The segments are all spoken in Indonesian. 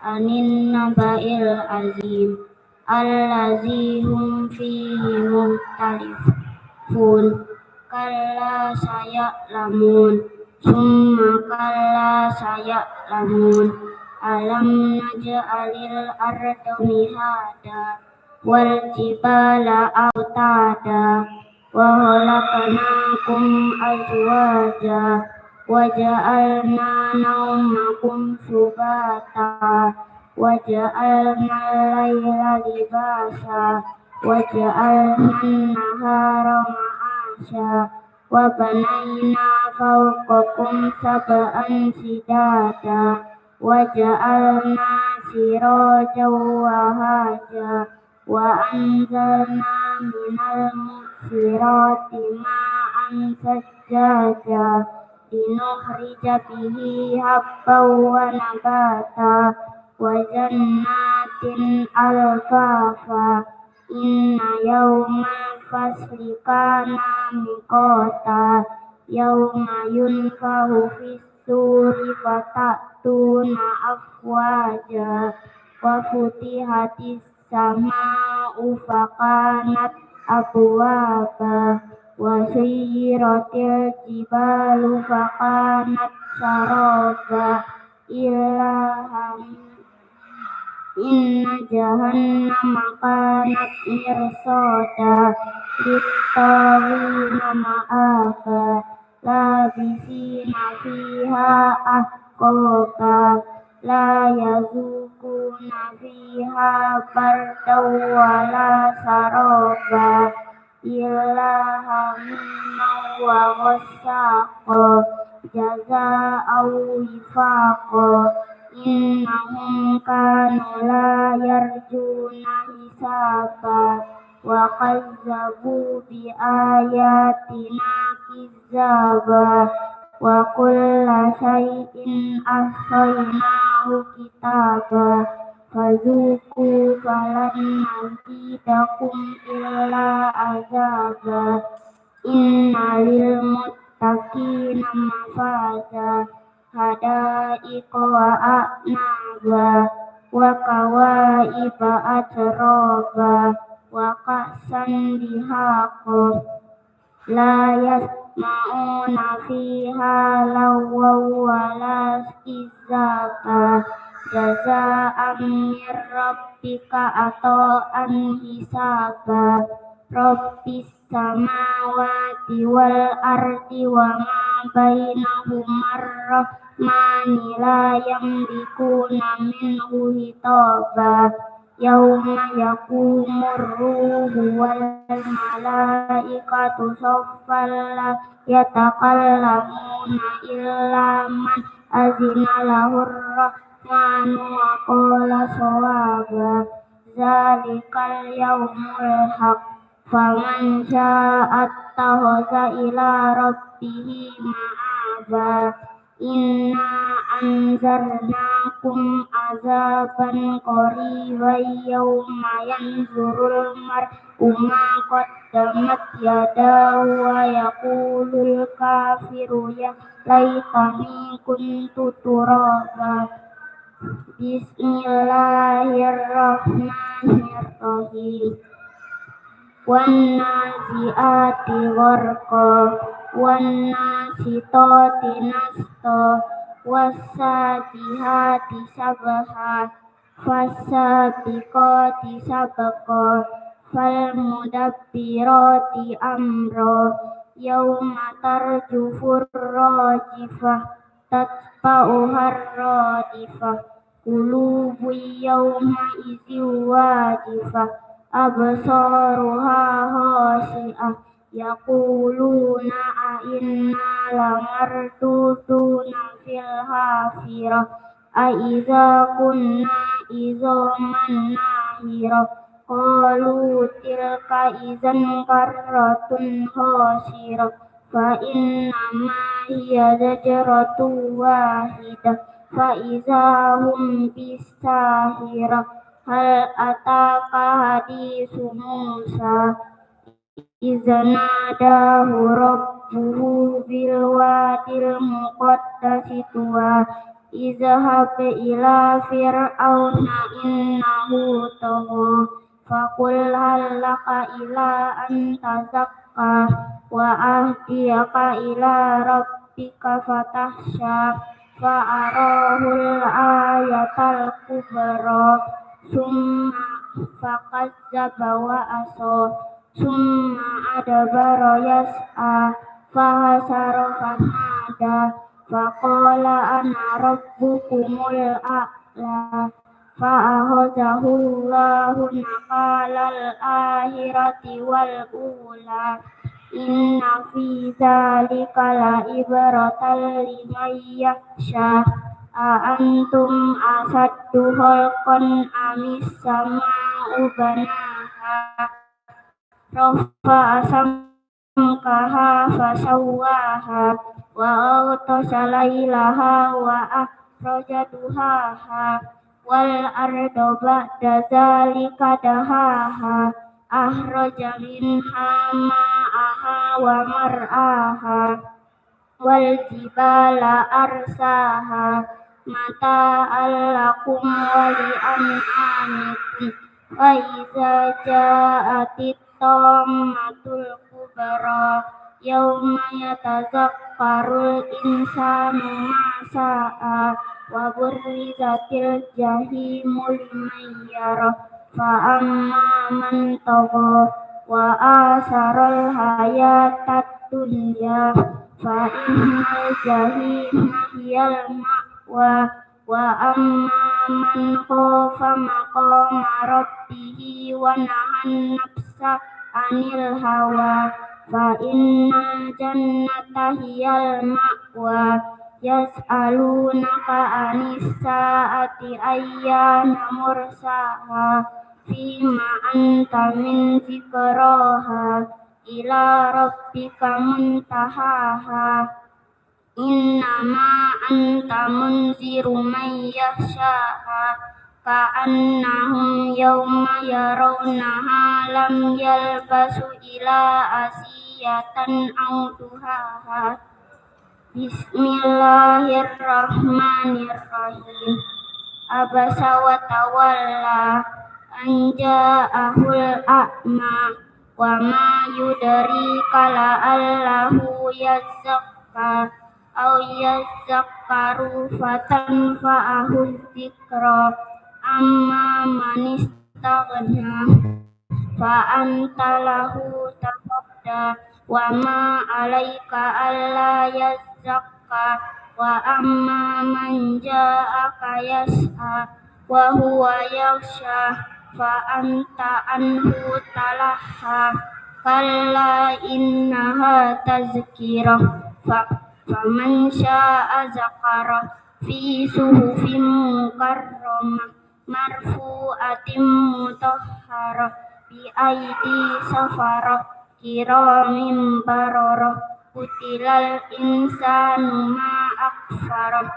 anin naba'il azim allazi hum fihi mukhtalifun kalla saya'lamun summa kalla saya'lamun alam naj'alil arda mihada wal jibala autada wa khalaqnakum azwaja wa ja'alna nawmakum subata wa ja'alna al-laila libasa wa ja'alna an-nahara ma'asha wa banayna fawqakum sab'an shidada wa ja'alna sirajan wahaja wa anzalna minal mu'sirati ma'an sajjaja linukhrija bihi habban wa nabata wa jannatin alfafa inna yawmal fasli kana miqata yawma yunfahu fis-suri fatatuna afwaja wa futihatis sama'u fakanat abwaba wa suyyiratil jibalu fakanat saraba inna jahannama kanat mirsada lit-taghina ma'aba labisina fiha ahqaba la yazukuna fiha bardan wala saraba illa hamimman wa ghassaqa jazaa'an wifaqa innahum kanu la yarjuna hisaba wa kazzabu bi ayatina kizzaba wa kulla shay'in ahsaynahu kitaba fazuku falan nazidakum illa azaba inna lil muttaqina mafaza hadaiqa wa a'naba wa kawaiba atraba wa ka'san dihaqa la yasma'una fiha lagwan wala kizaba jazaa'an min rabbika ata'an hisaba rabbis samawati wal ardi wa ma bainahumar rahmani la yamlikuna minhu hitaba yauma yakumur ruhu wal malaikatu saffan la yatakallamuna illa man azina lahur rahmanu wa qala shawaba zalikal yaumul haq faman syaa'a attakhadha ila rabbihi ma'aba inna anzarnakum azaban qariban yawma yanzurul mar'u ma qaddamat yadahu wa yaqulul kafiru ya laitani kuntu turaba bismillahirrahmanirrahim wan nazi'ati gharqa wan nasitati nasta was-sabihati sabha fas-sabiqati sabqa fal-mudabbirati amra yauma tarjufur rajifah tatba'uhar radifah qulubu yawma idzi wajifah absaruha khashi'ah yaquluna a inna lamarduduna fil hafirah a iza kunna izaman nahirah qalu tilka izan karratun khasirah fa innama hiya zajratun wahidah fa iza hum bisahirah hal ataka hadisu Musa iznadahu rabbuhu bil wadil muqaddasi tuwa izhab ila fir'auna innahu tagha faqul hal laka ila an tazakka wa ahdiyaka ila rabbika fatahsya fa'arahul ayatal kubra summa fakazzaba wa asa summa adabara yas'a fahasara fanada faqala ana rabbukumul a'la fa'akhazahu Allahu nakalal akhirati wal ula inna fi dzalika la ibratan liman yakhsha antum asaddu khalqan amis sama'u banaha rafa'a samkaha fasawwaha wa aghtasha laylaha wa akhraja duhaha wal arda ba'da zalika dahaha akhraja minha ma'aha wa mar'aha wal jibala arsaha mata'al lakum wa li'an'amikum fa iza ja'atit tammatul kubra yauma yatazakkarul insanu ma sa'a wa burrizatil jahimu liman yara fa amma man tagha wa asaral hayatad dunya fa innal jahima hiyal ma'wa wa amma man khafa maqama rabbihi wa nahan nafsa anil hawa fa innal jannata hiyal ma'wa yas'alunaka anis sa'ati ayyana mursaha fima anta min zikraha ila rabbika muntahaha innama anta munziru man yakhshaha ka'annahum yawma yarawnaha lam yalbasu ila asiyatan aw duhaha Bismillahirrahmanirrahim abasa wa tawalla an ja'ahul a'ma wa ma yudrika la'allahu yazakka aw yazakkaru fatanfa'ahu dzikra amma man istaghna fa anta lahu tafadda wa ma 'alaika alla yazakka wa amma man ja'aka yas'a wa huwa yakhsha fa anta anhu talaha kalla innaha tazkirah faman syaa zakara fi suhufin mukarramah marfu'atin mutahharah bi aidi safarah kiramin bararah kutilal insanu ma akfarah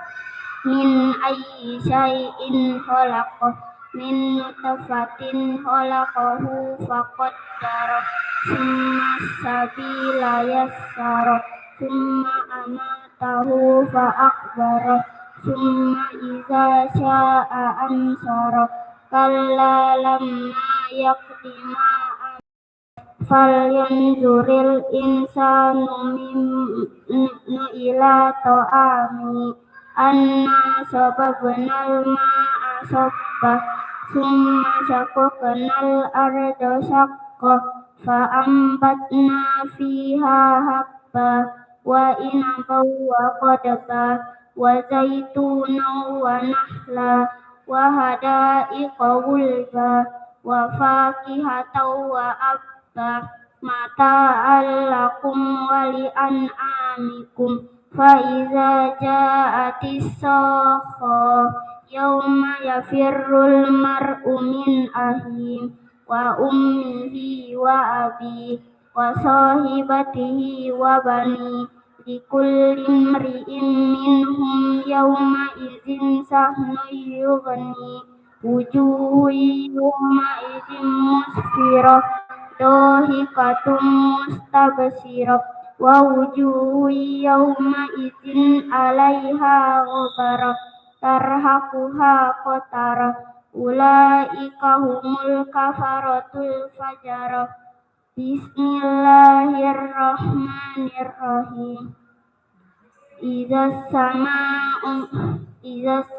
min ayyi syai'in khalaqah min nutfatin khalaqahu faqaddarah summa sabila yassarah summa amatahu fa'akbarah summa iza sya'a ansarah kalla lamma yaqdi ma falyanzuril insanu mimma ila ta'ami anna sababnal ma'a sabba summa shaqaqnal arda shaqqa fa'ambatna fiha habba wa inaban wa qadba wa zaitunan wa nahla wa hada'iqa gulba wa fakihatan wa abba mata'al lakum wa li'an'amikum fa iza ja'atis sakha yawma yafirrul mar'u min ahim wa ummihi wa abi wa sahibatihi wa bani likulli imri'in minhum yawma idzin sahnun yughni wujuhu yawma idzin musfirah dahikatum mustabsirah wa wujuhu yawma idzin 'alaiha ghabarah tarhaquha qatarah ulaika humul kafaratul fajarah. Bismillahirrahmanirrahim. Izas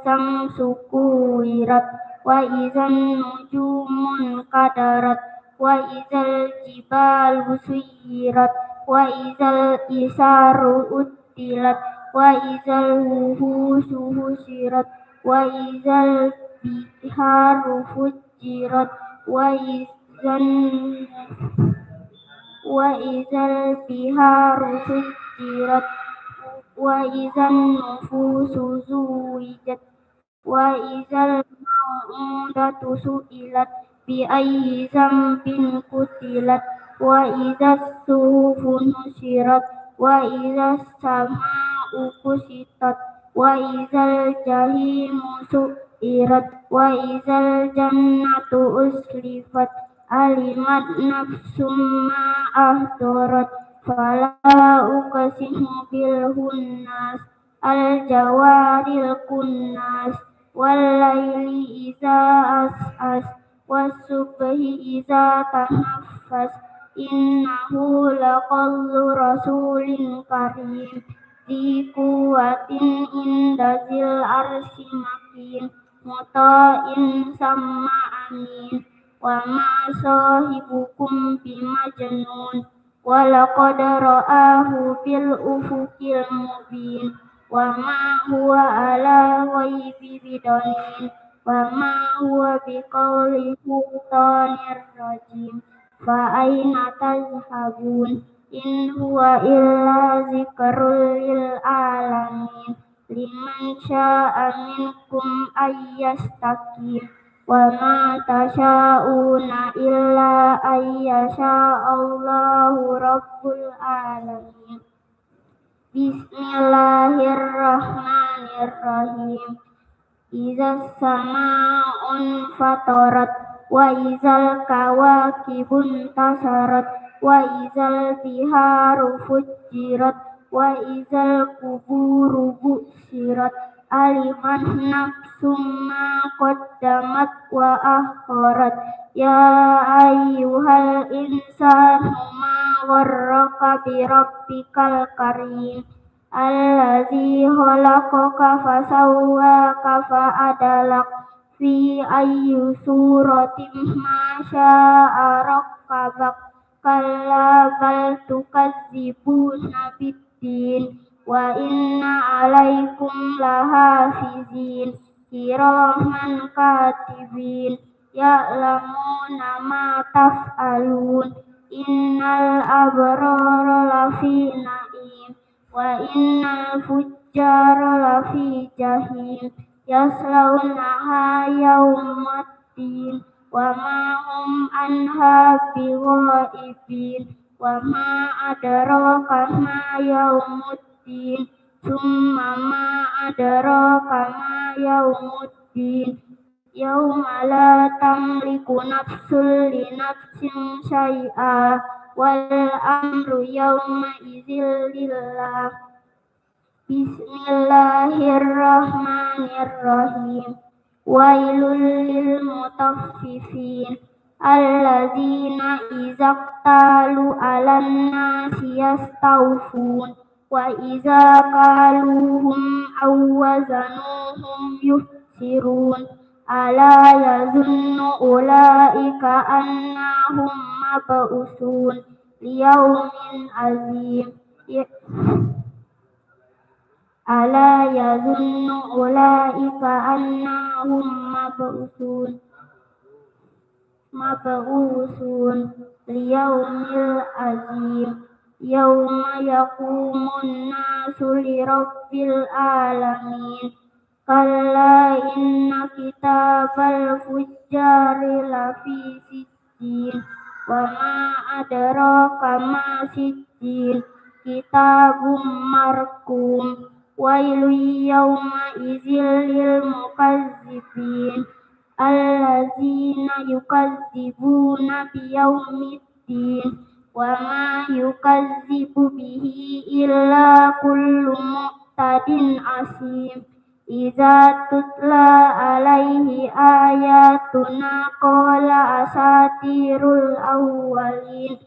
samsu kuwirat wa izan nujumun kadarat wa izal jibalu suyirat wa izal isaru uttilat wa izal wuhusu husirat wa izal biharu fujirat wa izal biharu fujirat wa izan nufusu zuwijat wa izal mau'udatu su'ilat bi ayyi zambin kutilat wa izas suhufu nusirat wa izas sama'u kusitat wa izal jahimu su'irat wa izal jannatu uslifat alimat nafsum ma ahdarat fala uqsimu bil hunnas al jawaril kunnas wal laili iza as'as was subhi iza tanaffas innahu laqawlu rasulin karim di quwwatin inda zil arsi makin muta'in sama amin wa ma sahibukum bimajnun walaqad ra'ahu bil ufuqil mubin wa ma huwa ala ghaibi bidanin wa ma huwa biqauli sultanir rajim fa aina tazhabun in huwa illa zikrul lil alamin liman syaa'a minkum ayyastaqim wa ma tasyauna illa ayyasha'allahu rabbul alamin. Bismillahirrahmanirrahim. Izas sama'un fatarat wa izal kawakibun tasarat wa izal biharu fujirat wa izal kuburu busirat aliman nafsum ma qaddamat wa akharat ya ayyuhal insanu ma gharraka bi rabbikal karim allazi khalaqaka fasawwaka fa'adalak fi ayyi suratin ma syaa rakkabak kalla bal tukazzibuna biddin wa inna alaikum lahafizin kiraman katibin ya'lamuna ma taf'alun innal abrara lafi na'im wa innal fujjara lafi jahim yaslaunaha yawmaddin wa ma hum anha bighaibin wa ma adraka ma yaumuddin summa ma adraka ma yaumuddin yauma la tamliku nafsun li nafsin syai'a wal amru yauma idzil lillah. Bismillahirrahmanirrahim. Wailul lil mutaffifin allazina izaqtalu 'alan nasi yastawfun wa iza qaluhum aw wazanuhum yuhsirun ala yazunnu ulaika annahum mab'usun liyaumin azim ala yazunnu ulaika annahum mab'usun liyaumil azim yauma yaqumun nasu lirabbil alamin kalla inna kitabal fujjari lafi sijjin wa ma adraka ma sijjin kitabum marqum wailu yawma idzil lil mukazzibin allazina yukazzibuna biyaumiddin wa ma yukazzibu bihi illa kullu mu'tadin asim Iza tutla alaihi ayatuna qala asatirul awwalin.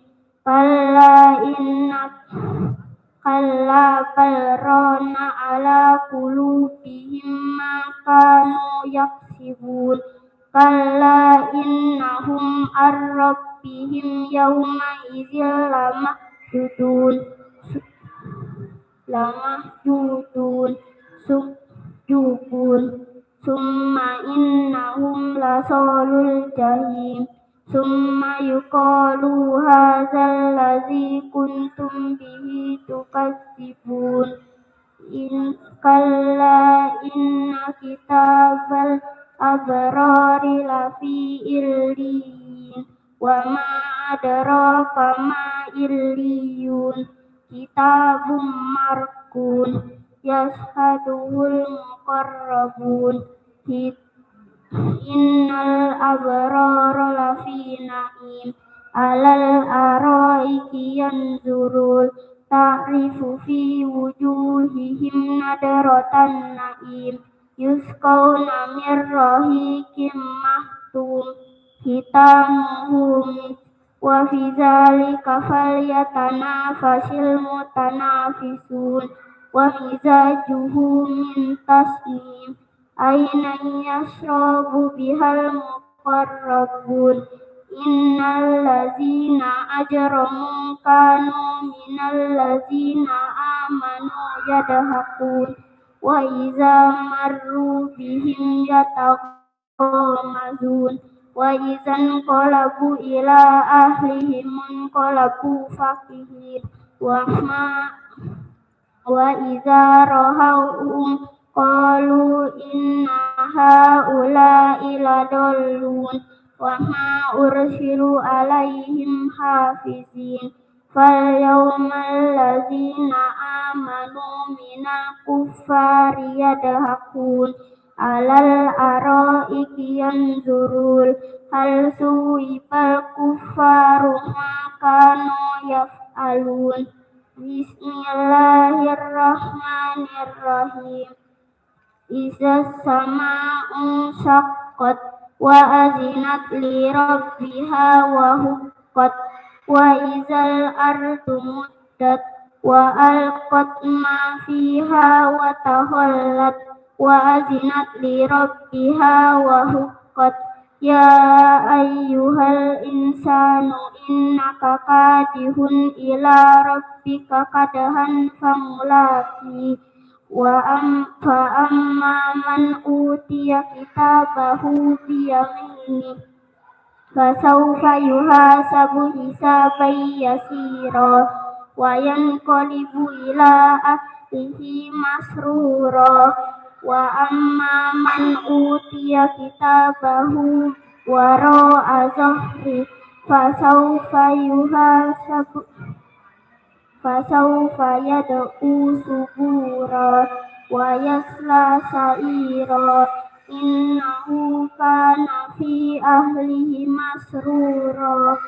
Kalla balrana ala qulubihim ma kanu yaksibun. Kalla innahum ar-rabbihim yawma idzil lamahjudun sujubun. Summa innahum lasalul jahim. Summa yuqalu hadzal ladzi kuntum bihi tukadzibun. Kalla inna kitabal abrari lafi illiyin. Wa ma adraka ma illiyun. Kitabum marqun yashhaduhul muqarrabun. Innal abrara lafi na'im alal araiki yanzurun. Ta'rifu fi wujuhihim nadratan na'im. Yusqawna min rahiqim mahtum hitamuhu misk. Wa fi dzalika falyatanafasil mutanafisun. Wa mizajuhu min tasnim. Aynan yashrabu bihal muqarrabun. Innal ladzina ajramu kanu minal ladzina amanu yadhakun. Wa iza marru bihim yataghamazun. Wa idzan qalabu ila ahlihim qalabu fakihin. Wa iza rahawhum qalu inna haula'i ladallun. Wa ma ursilu alaihim hafizin. Fal yawmal ladzina amanu minal kuffari yadhakun alal araiki yanzurun. Hal suwibal kuffaru ma kanu yaf'alun. Bismillahirrahmanirrahim. Iza sama'u syaqqat wa azinat li rabbiha wa huqqat. Wa izal ardu muddat wa alqat ma fiha wa takhallat wa azinat li rabbiha wa huqqat. Ya ayyuhal insanu innaka kadihun ila rabbika kadahan famulaqi. Wa amma man utiya kitabahu biyamini fasawfa yuhasabu hisaban yasira wa yanqalibu ila ahlihi masrura. Wa amma man utiya kitabahu wara'a zahri fasawfa yad'u subura wa yasla sa'ira. Innahu kana fi ahlihi masrura.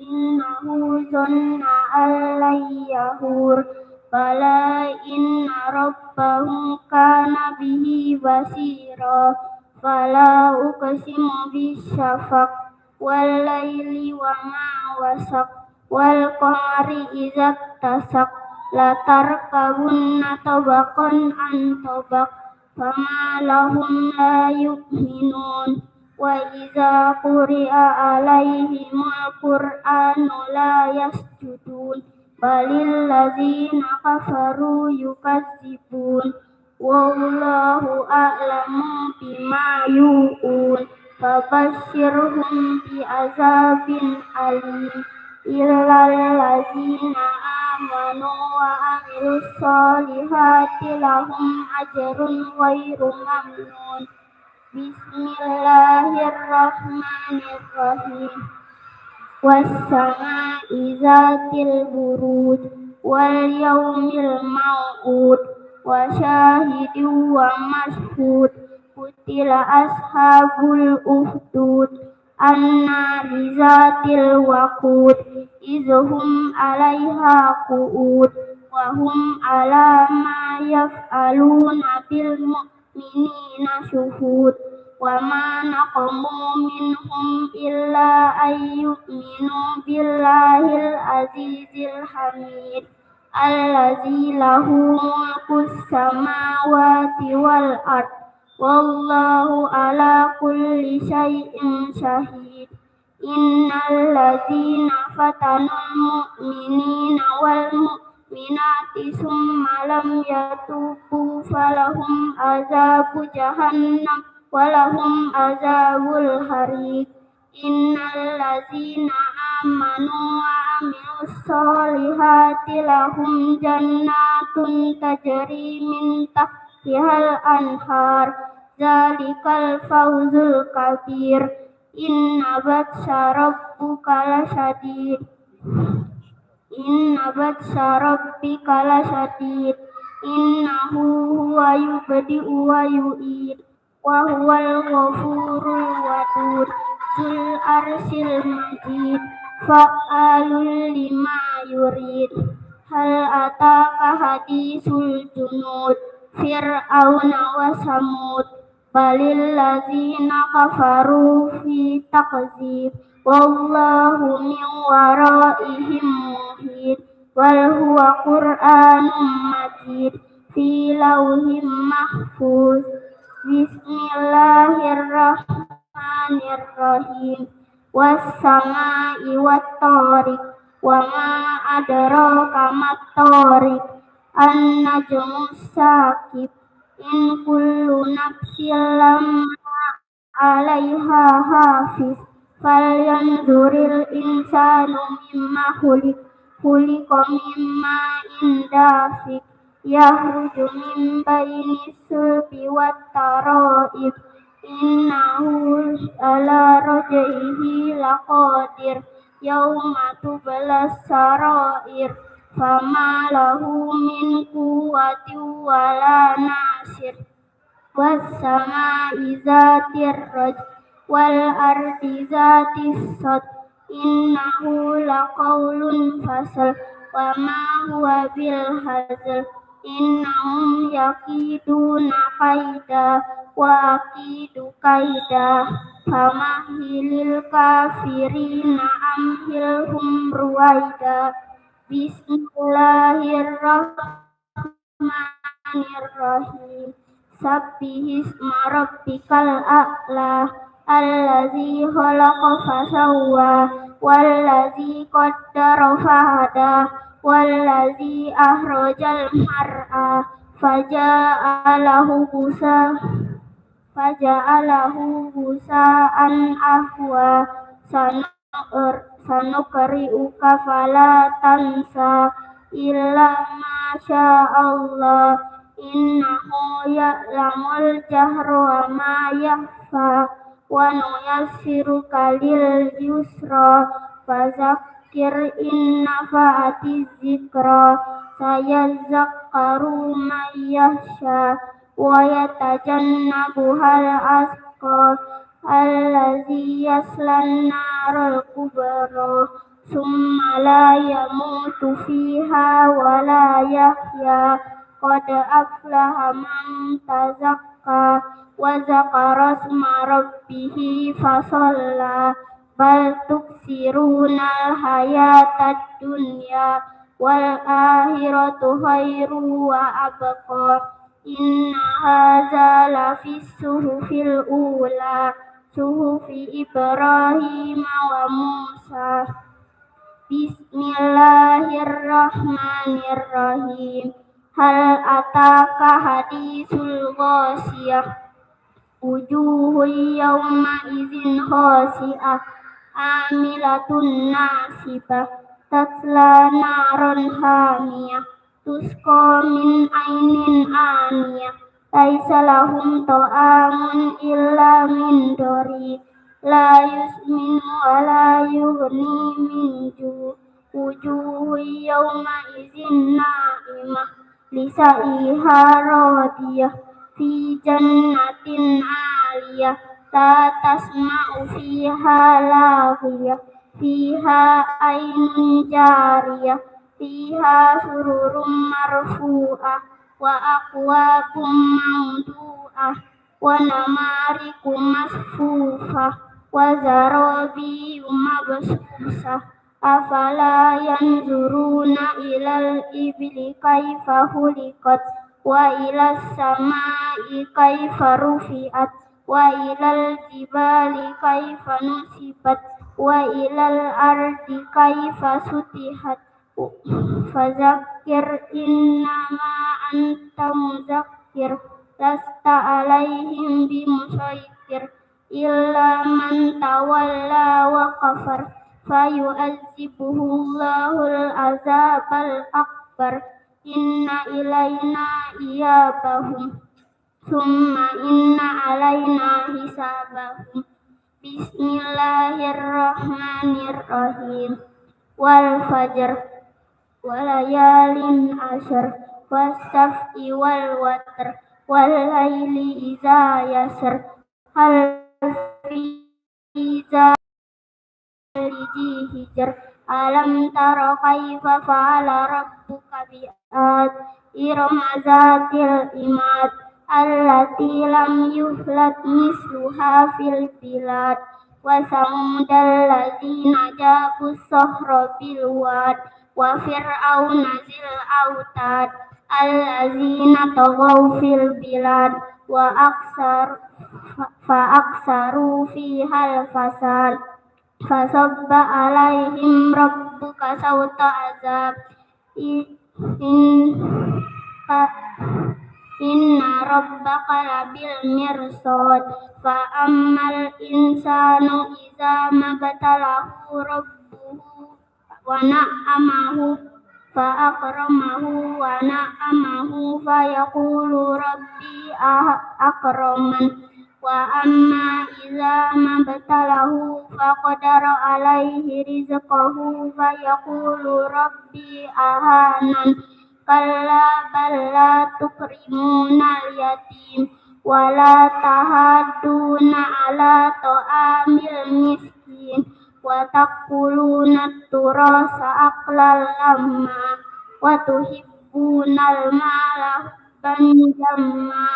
Innahu zanna allan yahur. Bala inna rabbahu kana bihi basira. Fala uqsimu bisyafaq wal laili wa ma wasaq wal qamari idza tasaq. La tarkabunna tabaqan an tabaq. Fama lahum la yu'minun. Wa iza quri'a alaihimul qur'anu la yasjudun. Balil ladzina kafaru yukadzibun. Wallahu a'lamu bima yu'un. Fabashshirhum bi'azabin alim. Illal ladzina amanu wa amilus solihati lahum ajrun ghairu mamnun. Bismillahirrahmanirrahim. Was-samaa'i zatil buruj wal yawmil maw'ud wa syahidin wa mashhud. Qutila ashabul ukhdud النار ذات الوقود إذ هم عليها قعود وهم على ما يفعلون بالمؤمنين شهود وما نقموا منهم إلا أن يؤمنوا بالله العزيز الحميد الذي له ملك السماوات والأرض والله على كل شيء شهيد إن الذين فتنوا المؤمنين والمؤمنات ثم لم يتوبوا فلهم عذاب جهنم ولهم عذاب الحريق إن الذين آمنوا وعملوا الصالحات لهم جنات تجري من تحتها الأنهار ذلك الفوز الكبير إن بطش ربك لشديد إن بطش ربك لشديد إنه هو يبدئ ويعيد وهو الغفور الودود ذو العرش المجيد فعال لما يريد هل أتاك حديث الجنود فرعون وثمود بل الذين كفروا في تكذيب والله من ورائهم محيط بل هو قرآن مجيد في لوح محفوظ بسم الله الرحمن الرحيم والسماء والطارق وما أدراك ما الطارق النجم الثاقب إن كل نفس لما عليها حافظ فلينظر الإنسان مما خلق من ماء دافق يخرج من بين الصلب والترائب إنه على رجعه لقادر يوم تبلى السرائر فما له من قوة ولا ناصر والسماء ذات الرجع والأرض ذات الصدع إنه لقول فصل وما هو بالهزل إنهم يكيدون كيدا وأكيد كيدا فمهل الكافرين أمهلهم رويدا بسم الله الرحمن الرحيم سبح اسم ربك الأعلى الذي خلق فسوى والذي قدر فهدى والذي أخرج المرعى فجعله غثاء أحوى سنقرئك فلا تنسى إلا ما شاء الله إنه يعلم الجهر وما يخفى ونيسرك لليسرى فذكر إن نفعت الذكرى سيذكر من يخشى ويتجنبها الأشقى الذي يصلى النار الكبرى ثم لا يموت فيها ولا يحيا قد أفلح من تزكى وذكر اسم ربه فصلى بل تؤثرون الحياة الدنيا والآخرة خير وأبقى إن هذا لفي الصحف الأولى صحف إبراهيم وموسى بسم الله الرحمن الرحيم هل أتاك حديث الغاشية وجوه يومئذ خاشعة عاملة ناصبة تصلى نارا حامية تسقى من عين آنية ليس لهم طعام إلا من ضريع لا يسمن ولا يغني من جوع وجوه يومئذ ناعمة لسعيها راضية في جنة عالية لا تسمع فيها لاغية فيها عين جارية فيها سرر مرفوعة وأكواب موضوعة ونمارق مصفوفة وزرابي مبثوثة أفلا ينظرون إلى الإبل كيف خلقت وإلى السماء كيف رفعت وإلى الجبال كيف نصبت وإلى الأرض كيف سطحت فذكر إنما أنت مذكر لست عليهم بمسيطر إلا من تولى وكفر فيعذبه الله العذاب الأكبر إن إلينا إيابهم ثم إن علينا حسابهم بسم الله الرحمن الرحيم والفجر وليال عشر والشفع والوتر والليل إذا يسر هل في ذلك لذي هجر ألم تر كيف فعل ربك بآد إرم ذات العماد التي لم يخلق مثلها في البلاد وثمود الذين جابوا الصخر بالواد وفرعون ذي الأوتاد الذين طغوا في البلاد فأكثروا فيها الفساد فصب عليهم ربك سوط عذاب إن ربك لبالمرصاد فأما الإنسان إذا ما ابتلاه ربه ونعمه فأكرمه ونعمه فيقول ربي أكرمن وأما إذا ما ابتلاه فقدر عليه رزقه فيقول ربي أهانن كلا بل لا تكرمون اليتيم ولا تحاضون على طعام المسكين وتأكلون التراث أكلا لما وتحبون المال حبا جما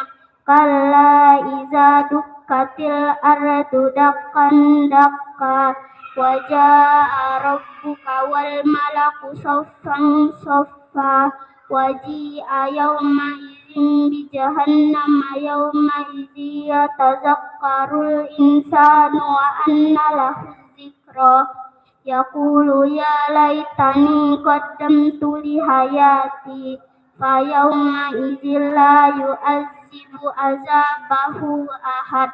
كلا إذا دكت الأرض دكا دكا وجاء ربك والملك صفا صفا وجيء يومئذ بجهنم يومئذ يتذكر الإنسان وأنى له الذكرى يقول يا ليتني قدمت لحياتي فيومئذ لا يعذب عذابه أحد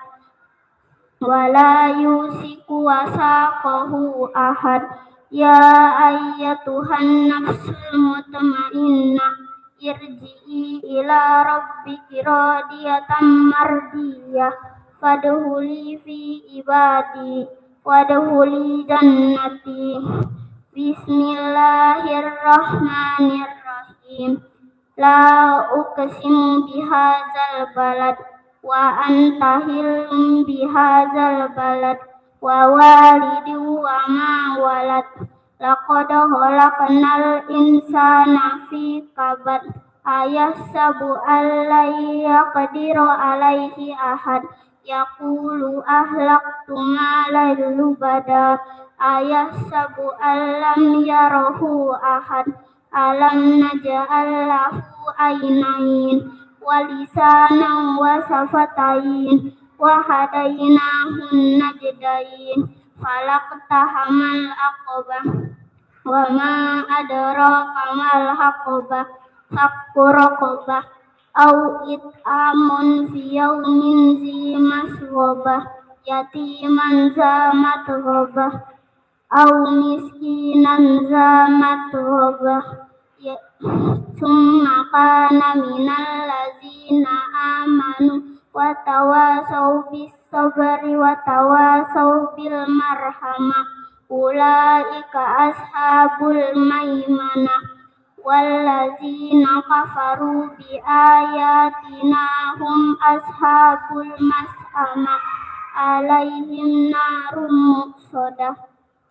ولا يوثق وثاقه أحد يا أيتها النفس المطمئنة ارجعي إلى ربك راضية مرضية فادخلي في عبادي وادخلي جنتي بسم الله الرحمن الرحيم لا أقسم بهذا البلد وأنت حل بهذا البلد ووالد وما ولد لقد خلقنا الإنسان في كبد أيحسب أن لن يقدر عليه أحد يقول أهلكت مالا لبدا أيحسب أن لم يره أحد ألم نجعل له عينين ولسانا وشفتين وهديناه النجدين فلاقتحم العقبة وما أدراك ما العقبة فك رقبة أو إطعام في يوم ذي مسغبة يتيما ذا متربة أو مسكينا ذا متربة ثم كان من الذين آمنوا وتواصوا بالصبر وتواصوا بالمرحمة أولئك أصحاب الميمنة والذين كفروا بآياتنا هم أصحاب المشأمة عليهم نار مؤصدة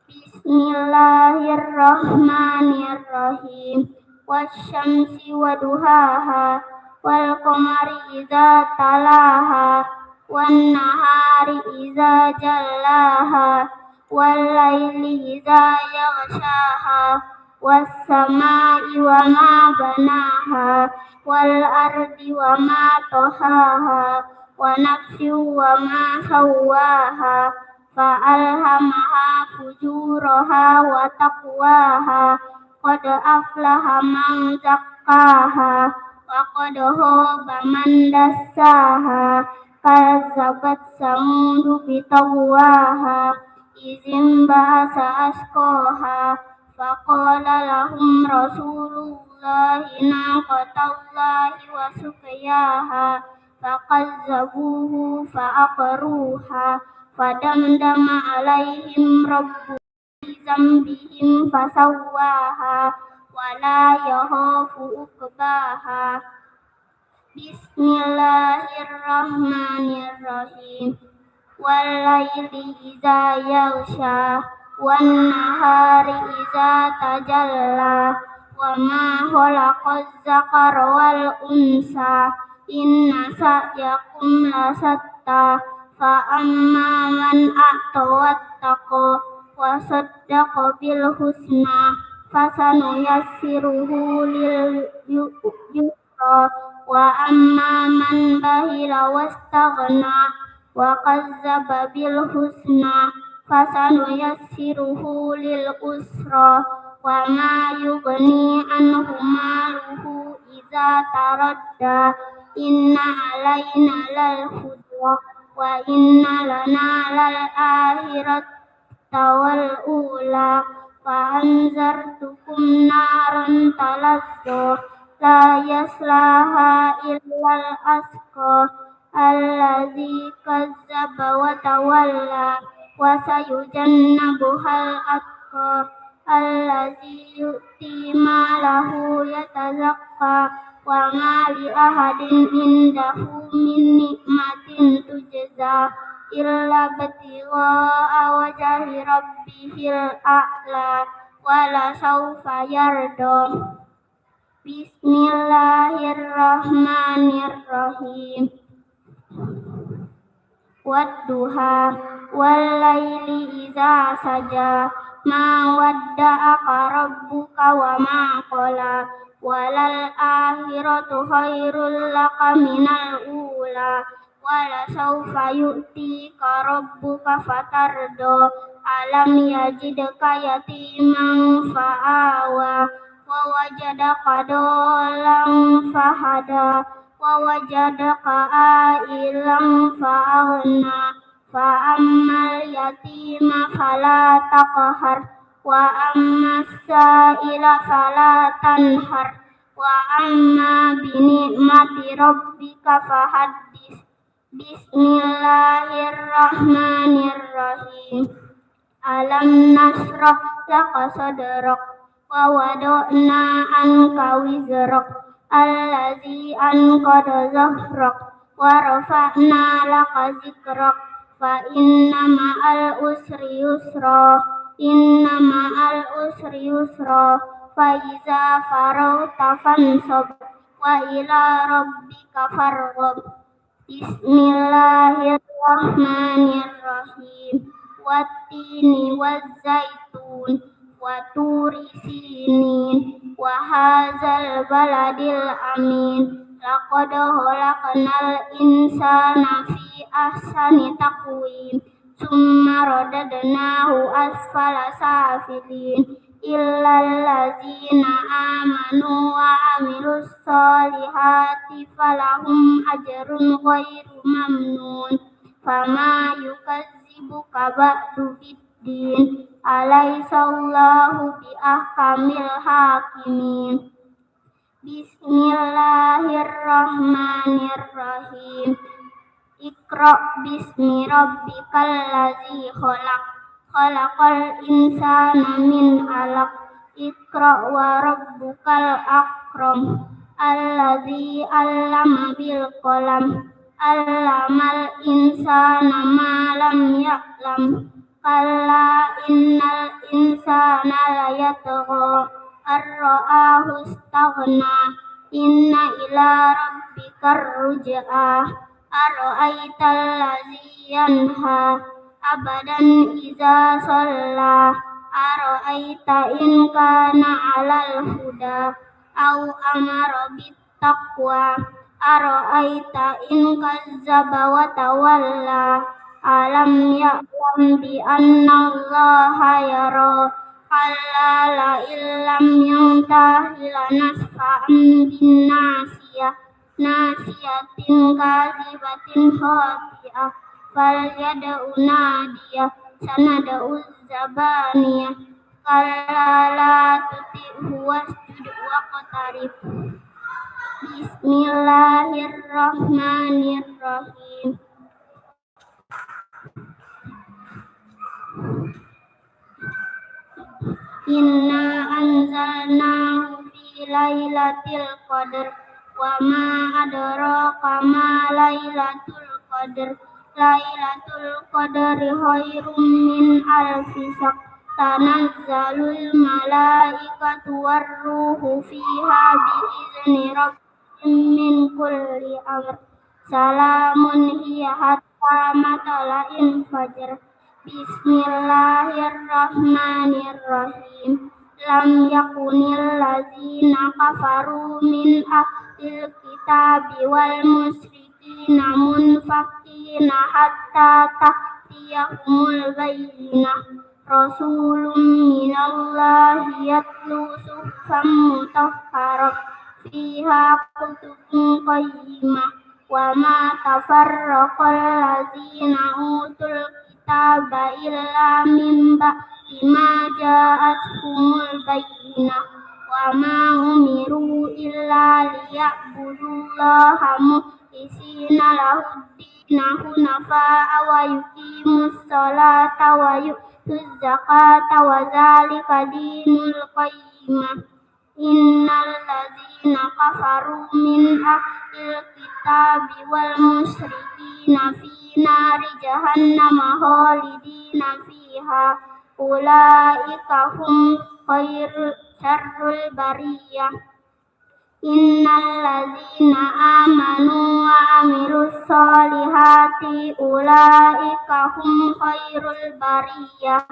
بسم الله الرحمن الرحيم والشمس وضحاها والقمر إذا تلاها والنهار إذا جلاها والليل إذا يغشاها والسماء وما بناها والأرض وما طحاها ونفس وما سواها فألهمها فجورها وتقواها قد أفلح من زكاها وقد خاب من دساها كذبت ثمود بطغواها إذ انبعث أشقاها فقال لهم رسول الله ناقة الله وسقياها فكذبوه فعقروها فدمدم عليهم ربهم بذنبهم فسواها ولا يخاف عقباها بسم الله الرحمن الرحيم والليل إذا يغشى والنهار إذا تجلى وما خلق الذكر والأنثى إن سعيكم لشتى فأما من أعطى واتقى وصدق بالحسنى فسنيسره لليسرى وأما من بخل واستغنى وكذب بالحسنى فسنيسره للعسرى وما يغني عنه ماله إذا تردى إن علينا للهدى وإن لنا للآخرة والأولى فأنذرتكم نارا تلظى لا يصلاها إلا الأشقى الذي كذب وتولى وسيجنبها الأتقى الذي يؤتي ماله يتزكى وما لأحد عنده من نعمة تجزى إلا ابتغاء وجه ربه الأعلى ولسوف يرضى بسم الله الرحمن الرحيم والضحى والليل إذا سجى ما ودعك ربك وما قلى وللآخرة خير لك من الأولى ولسوف يؤتيك ربك فترضى ألم يجدك يتيما فآوى ووجدك ضالا فهدى ووجدك عائلا فأغنى فأما اليتيم فلا تقهر وأما السائل فلا تنهر وأما بنعمة ربك فحدث بسم الله الرحمن الرحيم ألم نشرح لك صدرك ووضعنا عنك وزرك الذي أنقض ظهرك ورفعنا لك ذكرك فإن مع العسر يسرا إن مع العسر يسرا فإذا فرغت فانصب وإلى ربك فارغب بسم الله الرحمن الرحيم والتين والزيتون وطور سينين وهذا البلد الأمين لقد خلقنا الإنسان في أحسن تقويم ثم رددناه أسفل سافلين إلا الذين آمنوا وعملوا الصالحات فلهم أجر غير ممنون فما يكذبك بعد بالدين أليس الله بأحكم الحاكمين بسم الله الرحمن الرحيم اقرأ باسم ربك الذي خلق خلق الإنسان من علق اقرأ وربك الأكرم الذي علم بالقلم Allamal insana ma lam ya'lam. Kalla innal insana layatgha ar-ra'ahu istaghna. Inna ila rabbikar ruj'a. Ara'aital ladzi yanha abadan iza shalla. Ara'aita in kana 'alal huda aw amara bit taqwa. Ara'aita in kazzaba wa tawalla. Alam ya'lam bi anna Allaha yara. Kalla la illam yantahi lanasfa'an bin nasiyah. Nasiyatin kadzibatin khati'ah. Falyad'u nadiyah. Sanad'u zabaniyah. Kalla la tuti'hu wasjud waqtarib. Bismillahirrahmanirrahim. Inna anzalnahu fi lailatul qadr wa ma adraka ma lailatul qadr. Lailatul qadri khairum min alfi syahr. Tanazzalul malaikatu warruhu fiha biizni rabbihim min kulli amr. Salamun hiya hatta matla'il fajr. Bismillahirrahmanirrahim. Lam yakunil ladzina kafaru min ahlil kitabi wal musyrikina munfakina hatta ta'tiyahumul bayyinah. Rasulun minallahi yatlu suhufan mutahharah fiha kutubun qayyimah. Wa ma tafarraqal ladzina utul kitaba illa min ba'di ma ja'atuhumul bayyinah. Wa ma umiru illa liya'budullaha mukhlisina lahuddina hunafa'a wa yuqimus salata wa yu'tuz zakata wa dzalika dinul qayyimah. Innal ladzina kafaru min ahlil kitabi wal musyrikina fi nari jahannama khalidina fiha. Ulaika hum syarrul bariyah. Innal ladzina amanu wa amilus solihati ulaika hum khairul bariyah.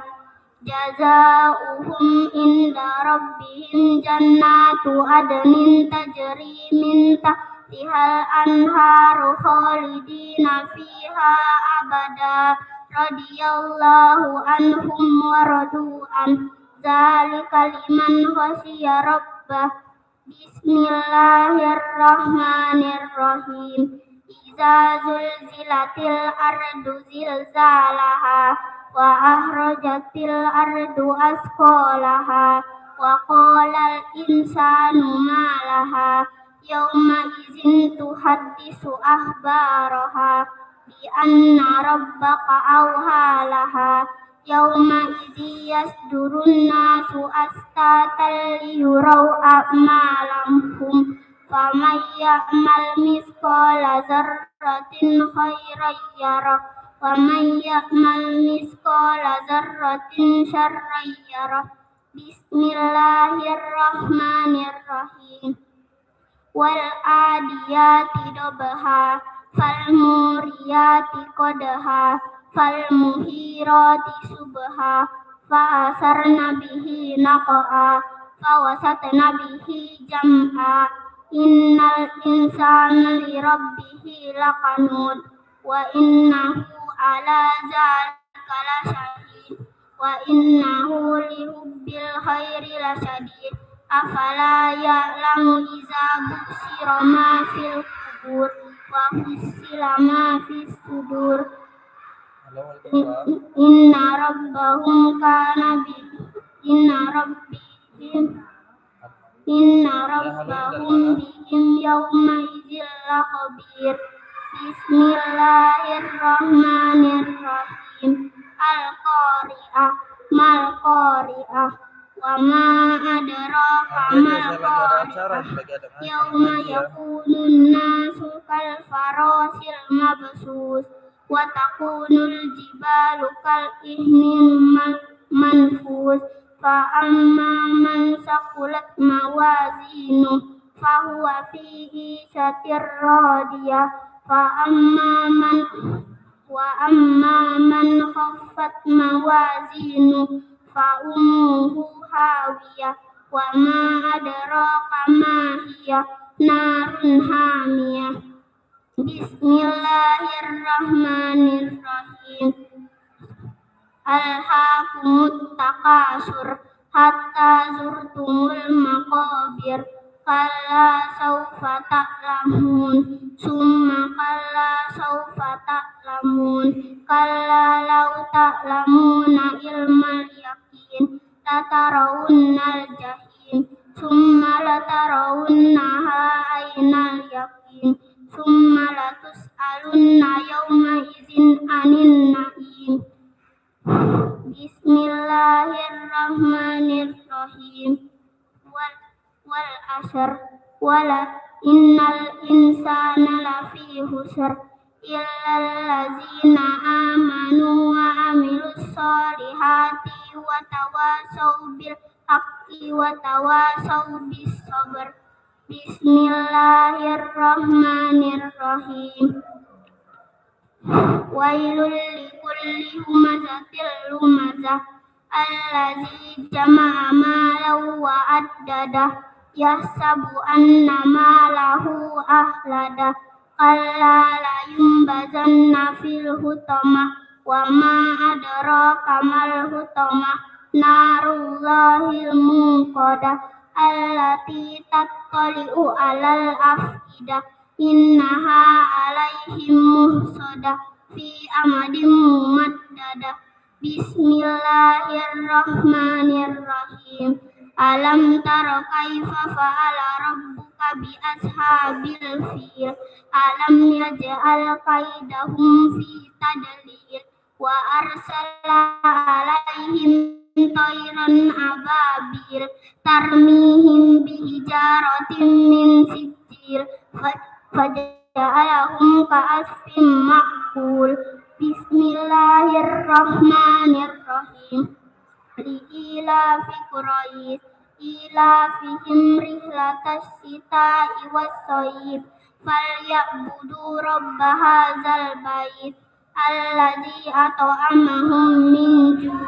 Jazaohum inda rabbihim jannatu adnin tajri min tahtihal anharu khalidina fiha abada. Radiyallahu anhum wa radu an. Dzalika liman khasyiya rabbah. Bismillahirrahmanirrahim. Iza zulzilatil ardu zilzalaha wa ahrajatil ardu asqalaha wa qalal insanu ma laha yawma idzin tuhaddisu akhbaraha bi anna rabbaka awhalaha. Yawma idzi yasdurun nasu astatan liyuraw a'malahum. Faman ya'mal mithqala dzarratin khairan yarah wa man ya'mal mithqala dzarratin syarran yarah. Bismillahirrahmanirrahim. Wal adiyati dobha fal muriyati qadha fal muhirati subha fa asarna bihi naq'a fa wasatna bihi jam'a. Innal insana li rabbihi laqanud wa innahu ala dzalika lasyahid wa innahu li hubbil khairi lasyadid. Afala ya'lamu iza busyira ma fil qubur wa husila ma fis sudur. Inna rabbahum kana bi inna rabbahum bihim yawma idzil lakhabir. Bismillahirrahmanirrahim. Al-qari'ah mal qari'ah wa ma adraka mal qari'ah yauma yakunun nasu kal farasil mabsus wa takunul jibalu kal ihnil manfus fa amma man saqulat mawazinu fa huwa fi 'ishatir radiyah wa amma man khaffat mawazinu fa ummuhu hawiyah wa ma adraka ma hiya narun hamiyah. Bismillahirrahmanirrahim. Alhaakumut takasur hatta zurtumul maqabir kalla sawfa ta'lamun summa kalla sawfa ta'lamun kalla law ta'lamuna ilmal yaqin latarawunnal jahim summa latarawunnaha aynal yaqin summa latus'alunna yawma idzin anin na'im. Bismillahirrahmanirrahim. Wal asr wala innal insana lafi husr illal ladzina amanu wa amilus solihati wa tawasaw bil haqqi wa tawasaw bis sabr. Bismillahirrahmanirrahim. Wailul likulli humazatil lumazah allazi jama'a malan wa addadah yahsabu anna malahu ahladah kalla la yumbazanna fil hutamah wa ma adraka mal hutamah narullahil munqadah allati tattali'u alal afidah innaha alaihim muhsadah fi amadin mumaddadah. Bismillahirrahmanirrahim. Alam tara kaifa fa'ala rabbuka bi ashabil fil alam yaj'al kaidahum fi tadlil wa arsala alaihim tayran ababil tarmihim bi hijaratin min sijil faja'alahum ka'asfin ma'kul. Bismillahirrahmanirrahim. Li'ilafi Quraish ilafihim rihlatas sita'i was-sayf falyabudu rabba hadzal bait allazi at'amahum min ju'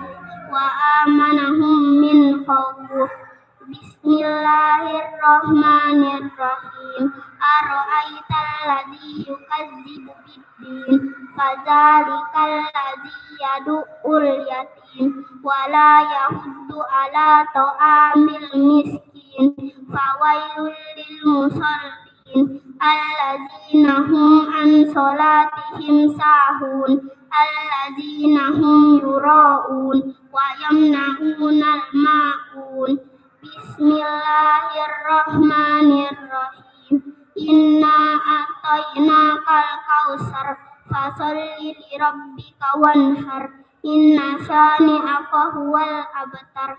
wa amanahum min khawf. Bismillahirrahmanirrahim. Ara'aital ladzi yukadzibu biddin fadzalikal ladzi yad'ul yatim wa la yahuddu ala ta'amil miskin fawailul lil musallin alladzina hum an salatihim sahun alladzina hum yura'un wa yamna'unal ma'un. Bismillahirrahmanirrahim. Inna a'tainakal kautsar fasalli li rabbika wanhar inna syani'aka huwal abtar.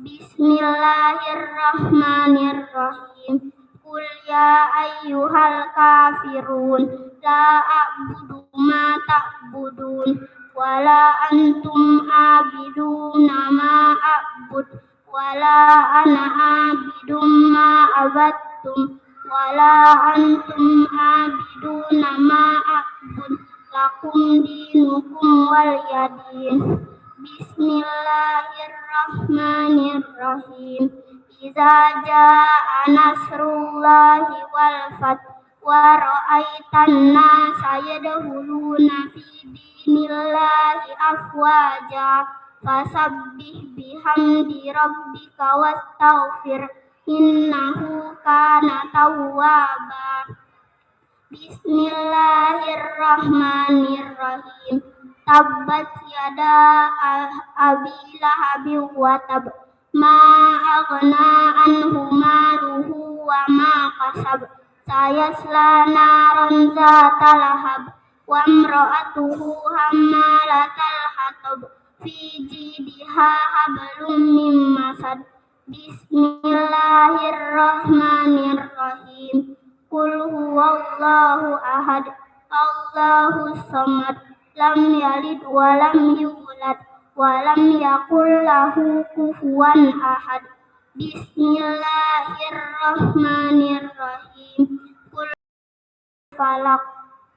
Bismillahirrahmanirrahim. Qul ya ayyuhal kafirun la a'budu ma ta'budun wala antum abiduna ma a'bud wala ana abidum ma abattum wala antum abiduna ma a'bud lakum dinukum waliyadin. Bismillahirrahmanirrahim. Iza jaa nasrullahi wal fath wa ra'aitan nasa yadkhuluna fi dinillahi afwaja fasabbih bihamdi rabbika wastaghfir innahu kana tawwaba. Bismillahirrahmanirrahim. Tabbat yada abi lahabin wa tab ma aghna anhu maluhu wa ma kasab sayasla naran zata lahab wa imra'atuhu hammalatal hatab fi jidiha hablum min masad Bismillahirrahmanirrahim. Qul huwallahu ahad. Allahus samad. Lam yalid wa lam yulad wa lam yakul lahu kufuwan ahad. Bismillahirrahmanirrahim. Qul falaq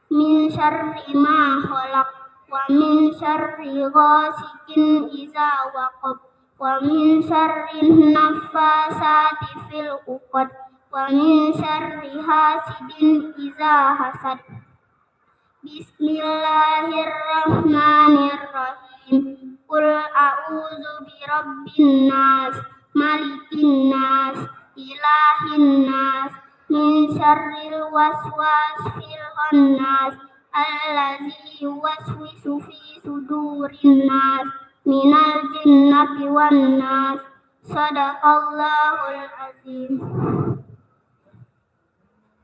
min syarri ma khalaq wa min syarri ghasikin idza waqab wa min syarri naffasati fil 'uqad wa min syarri hasidin idza hasad. Bismillahirrahmanirrahim. Qul a'udzu birabbin nas, malikin nas, ilahin nas, min syarril waswasil khannas, allazi yuwaswisu fi sudurin nas, minal jinnati wan nas. Shadaqallahul azim.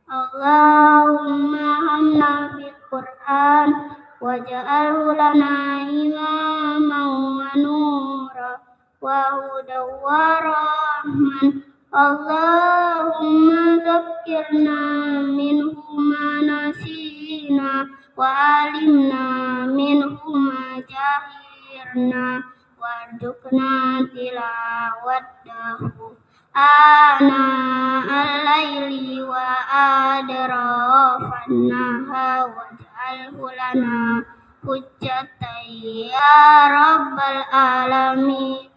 Allahumma hamna bil Qur'an waj'alhu lana imaman wa nura wa hudan wa rahman. Allahumma zakkirna minhu ma nasina wa alimna minhu ma jahilna warzuqna tilawatahu ana al-laili wa adrafan nahar waj'alhu lana hujjatan ya rabbal alamin.